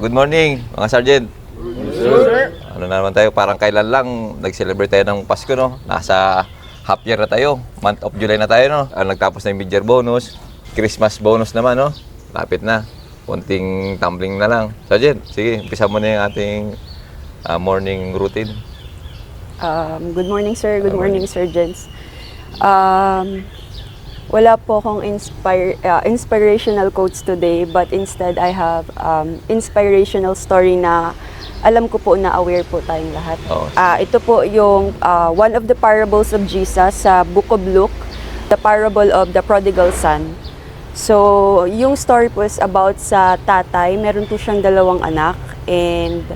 Good morning, mga Sergeant. Sir. Ano na naman tayo, parang kailan lang nag-celebrate tayo ng Pasko, no? Nasa half year na tayo, month of July na tayo, no? Nagtapos na yung mid-year bonus, Christmas bonus naman, no? Lapit na, konting tumbling na lang. Sergeant, sige, umpisa mo na yung ating morning routine. Good morning, sir. Good morning, Sergeants. Wala po akong inspirational quotes today, but instead I have inspirational story na alam ko po na aware po tayong lahat. Oh. Ito po yung one of the parables of Jesus sa Book of Luke, the parable of the prodigal son. So, yung story po is about sa tatay. Meron po siyang 2 anak, and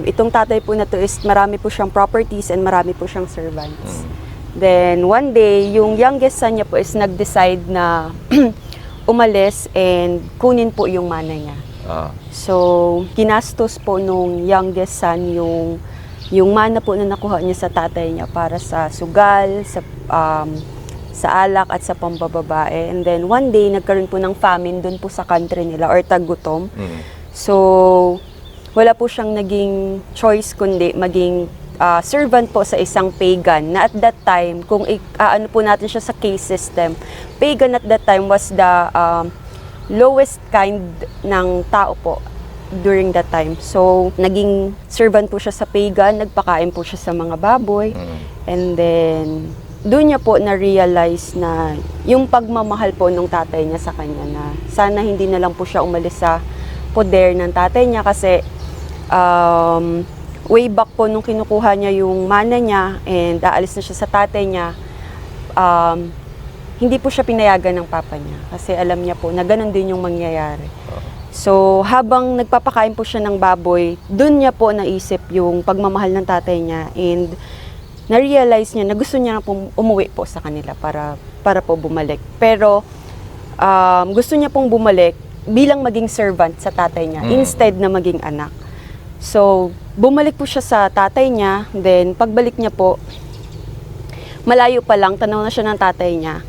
itong tatay po na to is marami po siyang properties and marami po siyang servants. Then one day, yung youngest son niya po is nag-decide na umalis and kunin po yung mana niya. So, ginastos po nung youngest son yung mana po na nakuha niya sa tatay niya para sa sugal, sa alak at sa pambababae. And then one day, nagkaroon po ng famine dun po sa country nila or tagutom. So, wala po siyang naging choice kundi maging servant po sa isang pagan na at that time, kung ano po natin siya sa case system, pagan at that time was the lowest kind ng tao po during that time. So, naging servant po siya sa pagan, nagpakain po siya sa mga baboy, and then doon niya po na-realize na yung pagmamahal po ng tatay niya sa kanya na sana hindi na lang po siya umalis sa poder ng tatay niya kasi way back po nung kinukuha niya yung mana niya and aalis na siya sa tatay niya, hindi po siya pinayagan ng papa niya kasi alam niya po na ganun din yung mangyayari. So habang nagpapakain po siya ng baboy, dun niya po naisip yung pagmamahal ng tatay niya and na-realize niya na gusto niya na po umuwi po sa kanila para po bumalik. Pero gusto niya pong bumalik bilang maging servant sa tatay niya instead na maging anak. So, bumalik po siya sa tatay niya, then pagbalik niya po, malayo pa lang, tanaw na siya ng tatay niya,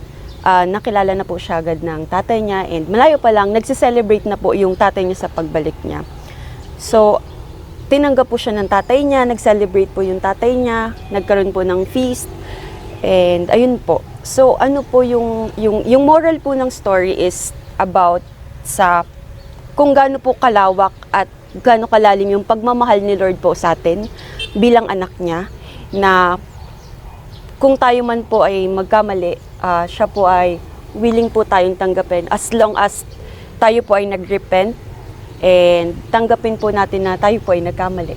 nakilala na po siya agad ng tatay niya, and malayo pa lang, nagsiselebrate na po yung tatay niya sa pagbalik niya. So, tinanggap po siya ng tatay niya, nag-celebrate po yung tatay niya, nagkaroon po ng feast, and ayun po. So, ano po yung moral po ng story is about sa kung gaano po kalawak at gaano kalalim yung pagmamahal ni Lord po sa atin bilang anak niya, na kung tayo man po ay magkamali, siya po ay willing po tayong tanggapin as long as tayo po ay nag-repent and tanggapin po natin na tayo po ay nagkamali.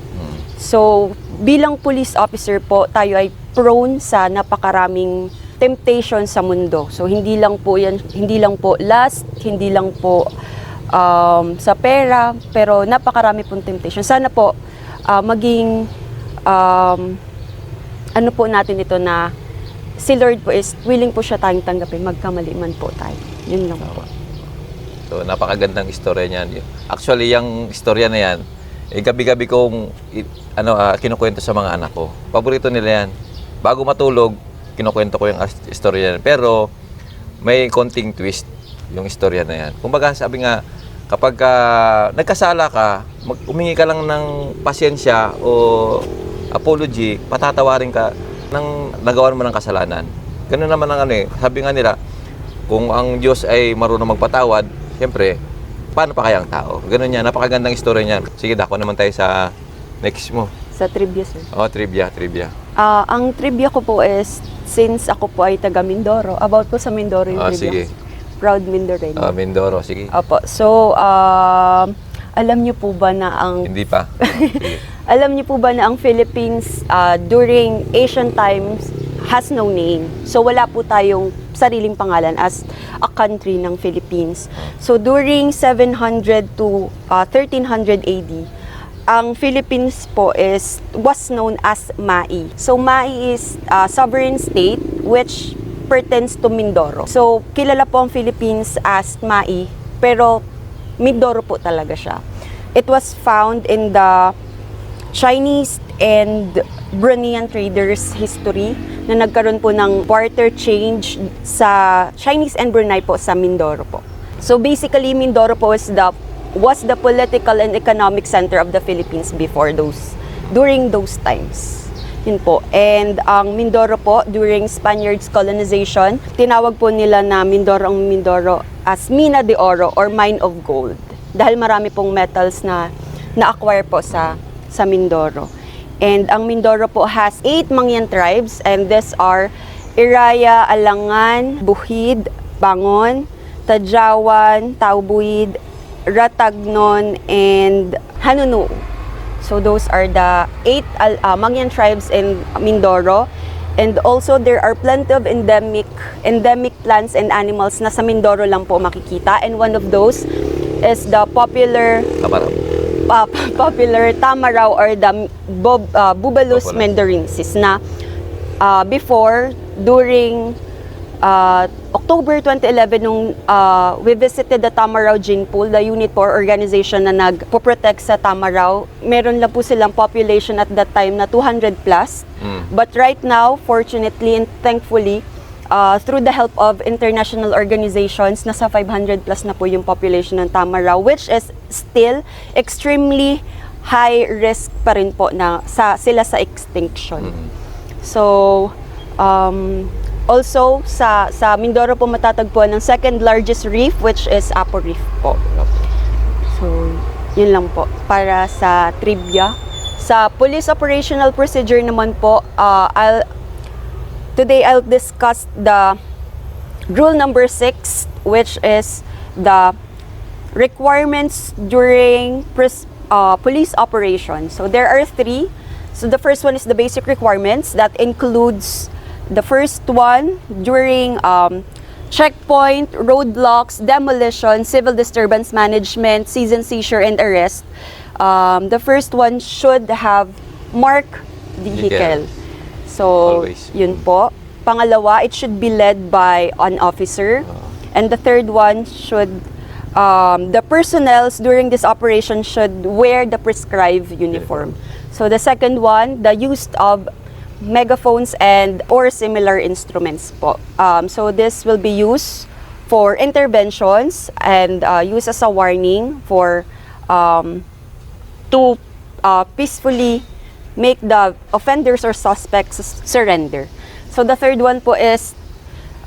So, bilang police officer po, tayo ay prone sa napakaraming temptation sa mundo. So, hindi lang po lust, hindi lang po sa pera, pero napakarami pong temptation. Sana po maging ano po natin ito na si Lord po is willing po siya tayong tanggapin, magkamali man po tayo. Yun lang po. So, napakagandang istorya niyan. Actually, yung istorya na yan, gabi-gabi kong kinukwento sa mga anak ko. Paborito nila yan. Bago matulog, kinukwento ko yung istorya yan. Pero, may konting twist yung istorya na yan. Kumbaga, sabi nga, kapag nagkasala ka, humingi ka lang ng pasyensya o apology, patatawarin ka ng nagawan mo ng kasalanan. Ganun naman ang sabi nga nila, kung ang Diyos ay marunong magpatawad, siyempre, paano pa kaya ang tao? Ganun yan, napakagandang istorya niyan. Sige, dako naman tayo sa next mo. Sa trivia, sir. Oh, trivia. Ang trivia ko po is, since ako po ay taga Mindoro, about po sa Mindoro yung trivia. Sige. Proud Mindoreño. Mindoro, sige. Opo. So, alam niyo po ba na ang... Hindi pa. Sige. Alam niyo po ba na ang Philippines during Asian times has no name. So, wala po tayong sariling pangalan as a country ng Philippines. So, during 700 to 1300 AD, ang Philippines po was known as Mai. So, Mai is a sovereign state which pertains to Mindoro. So, kilala po ang Philippines as Mai, pero Mindoro po talaga siya. It was found in the Chinese and Bruneian traders history na nagkaroon po ng barter change sa Chinese and Brunei po sa Mindoro po. So basically, Mindoro po is the was the political and economic center of the Philippines during those times. Yun po. And ang Mindoro po, during Spaniards colonization, tinawag po nila na Mindoro ang Mindoro as Mina de Oro or Mine of Gold. Dahil marami pong metals na na-acquire po sa Mindoro. And ang Mindoro po has 8 Mangyan tribes, and these are Iraya, Alangan, Buhid, Bangon, Tadjawan, Taubuid, Ratagnon, and Hanunuo. So those are the 8 Mangyan tribes in Mindoro. And also there are plenty of endemic plants and animals na sa Mindoro lang po makikita. And one of those is the popular tamaraw or the Bubalus Popular. mendorensis na before, during October 2011, nung we visited the Tamaraw Gene Pool, the unit for organization na nagpo-protect sa Tamaraw, meron lang po silang population at that time na 200 plus. But right now, fortunately and thankfully, through the help of international organizations, nasa 500 plus na po yung population ng Tamaraw, which is still extremely high risk pa rin po na sila sa extinction. So, also, sa Mindoro po matatagpuan ng second largest reef, which is Apo Reef po. So, yun lang po. Para sa trivia. Sa police operational procedure naman po, today I'll discuss the rule number 6, which is the requirements during police operations. So, there are 3. So, the first one is the basic requirements. That includes the first one during checkpoint, roadblocks, demolition, civil disturbance management, seize and seizure, and arrest. The first one should have marked vehicle. So, Always. yun po. Pangalawa, it should be led by an officer. And the third one should, the personnel during this operation should wear the prescribed uniform. So, the second one, the use of megaphones and or similar instruments po. So this will be used for interventions and used as a warning for to peacefully make the offenders or suspects surrender. So the third one po is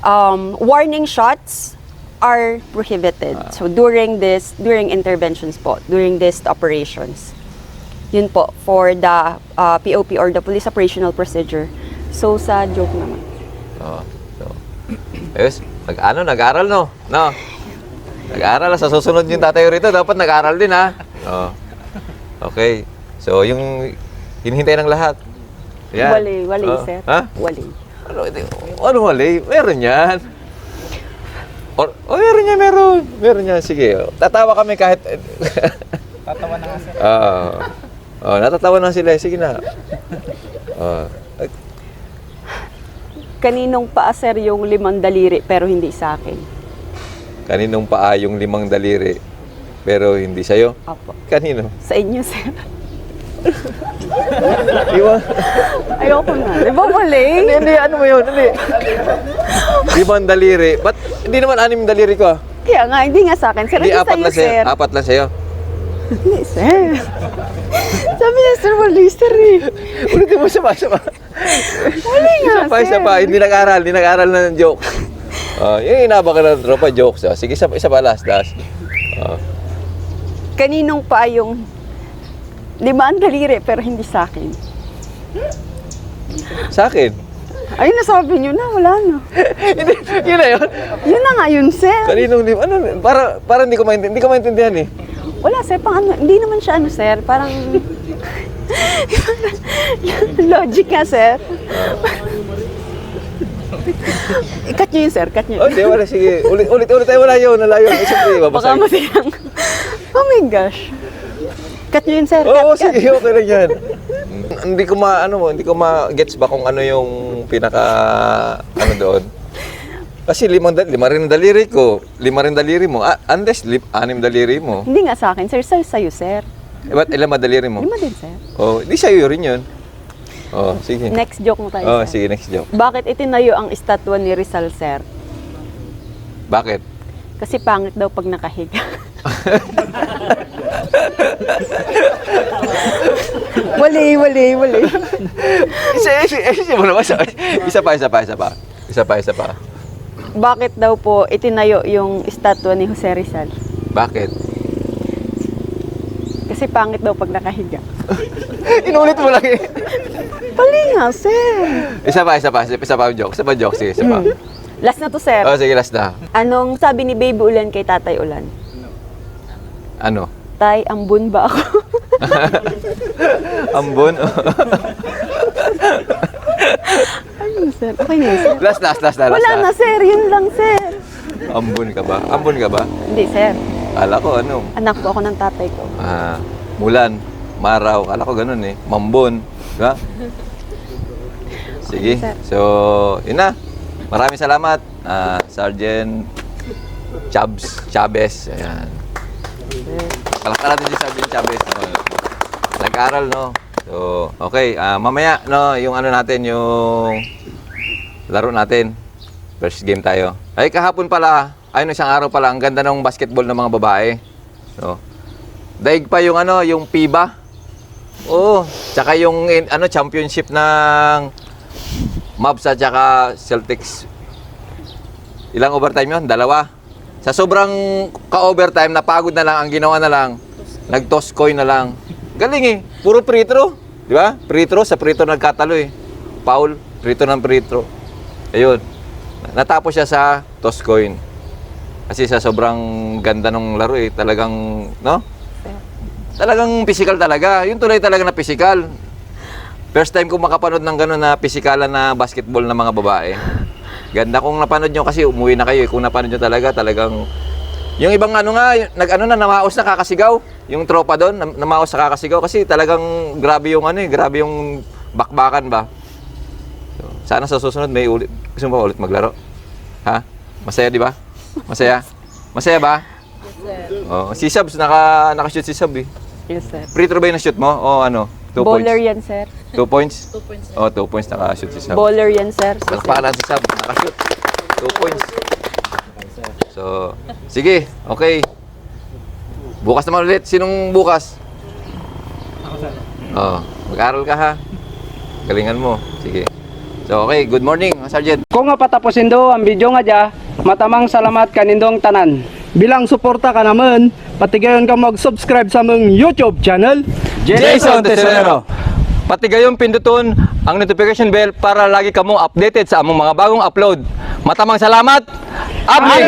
warning shots are prohibited. So during interventions po, during these operations. Yun po, for the POP or the Police Operational Procedure. So, sa joke naman. So. Ayos, nag-aral no? No? Nag-aral, sa susunod yung tatayo rito, dapat nag-aral din ha? Okay. So, yung hinihintay ng lahat. Yan. Wali, sir. Ha? Wali. Ano wali? Meron yan. Meron yan. Sige. Tatawa kami kahit... Tatawa na nga sir. Natatawa na sila. Sige na. Kaninong paa, sir, yung 5 daliri pero hindi sa akin? Kaninong paa yung 5 daliri pero hindi sa'yo? Apo. Kanino? Sa inyo, sir. Iwan. Ayoko na. Di ba mali? Hindi, ano mo yun? Hindi. 5 daliri. Ba't hindi naman 6 daliri ko ah? Kaya nga, hindi nga sa akin. Sir, Hindi, hindi 4 sa'yo, lang sa'yo. sir. 4 lang sa'yo. Hindi, sir. Sabi niya, sir, wali, sir eh. Ulitin mo, sama. Wali nga, sir. Isa pa. Hindi nag-aral na ng joke. Yung inaba ka ng tropa, jokes. Sige, isa pa, last. Kaninong pa yung 5 daliri pero hindi sa akin? Sa akin. Ay, nasabi niyo na, wala na. Yun na yun. Yun na nga yun, sir. Kaninong para hindi ko maintindihan eh. Wala, sir, hindi naman siya sir, parang logic nga, sir. Cut nyo yun, sir, cut nyo. Hindi, wala, sige. Ulit tayo, wala yun. Siyempre, Baka babasag. masayang. Oh my gosh. Cut nyo yun, sir, Oo, cut. sige, okay lang yan. Hindi ko ma-gets ba kung ano yung pinaka, doon. Kasi 5 rin daliri ko, 5 rin daliri mo. Unless 6 daliri mo. Hindi nga sa akin, sir, sa'yo, sir. Ba't ilang daliri mo? 5 din, sir. Di sa'yo rin yun. Sige. Next joke mo tayo, sir. Sige, next joke. Bakit itinayo ang estatwa ni Rizal, sir? Bakit? Kasi pangit daw pag nakahiga. Wali. Isa pa. Bakit daw po itinayo yung estatwa ni Jose Rizal? Bakit? Kasi pangit daw pag nakahiga. Inulit mo lang eh. Mali nga, sir. Isa pa joke. Sige, isa pa. Last na to, sir. Oh, sige, last na. Anong sabi ni Baby Ulan kay Tatay Ulan? Ano? Tay, ambun ba ako? Ambon? Ayun, sir. Okay na yun, sir. last na. Wala na, sir. Yun lang, sir. Ambon ka ba? Hindi, sir. Kala ko ano? Anak po ako ng tatay ko. Mulan, Maraw, kala ko ganun eh. Mambon, diba? Sige, so, yun na. Maraming salamat, Sergeant Chavez. Ayan. Palakpakan natin si Sergeant Chavez. Nag-aral, no? So, okay, mamaya, no, yung ano natin, yung laro natin. First game tayo. Ay, kahapon pala, isang araw pala, ang ganda ng basketball ng mga babae. So, daig pa yung ano, yung FIBA. Oo, tsaka yung championship ng Mavs at tsaka Celtics. Ilang overtime yun? 2. Sa sobrang ka-overtime, napagod na lang, ang ginawa na lang, nag-toss coin na lang. Galing eh, puro free throw. Di ba? Free throw, sa free throw nagkatalo eh. Foul, free throw ng free throw. Ayun, natapos siya sa toss coin. Kasi sa sobrang ganda ng laro eh, talagang, no? Talagang physical talaga. Yung tulay talaga na physical. First time ko makapanood ng gano'n na pisikalan na basketball ng mga babae. Ganda kung napanood nyo kasi umuwi na kayo. Kung napanood nyo talagang... Yung ibang namaos na kakasigaw. Yung tropa doon, namaos na kakasigaw. Kasi talagang grabe yung grabe yung bakbakan ba. So, sana sa susunod may ulit. Gusto mo ba ulit maglaro? Ha? Masaya di ba? Masaya? Masaya ba? Yes, sir. Oh, si Sabs, naka-shoot si Sab eh. Yes, sir. Free throw ba yung na-shoot mo? O ano? 2 Bowler points? yan, sir. 2 points? 2 points. Oh, 2 points naka-shoot si Sab. Bowler yan, sir. Palakpakan si Sab, naka-shoot. 2 points. So, sige, okay. Bukas naman ulit. Sinong bukas? Ako, sir. Oh, mag-aral ka ha. Galingan mo. Sige. So, okay. Good morning, Sergeant. Kung nga patapusin do ang video nga dya, matamang salamat kanindong tanan. Bilang suporta ka naman, patigayon ka mag-subscribe sa mong YouTube channel, Jason Tesorero. Pati gayong pinduton ang notification bell para lagi kamo updated sa among mga bagong upload. Matamang salamat. Abli!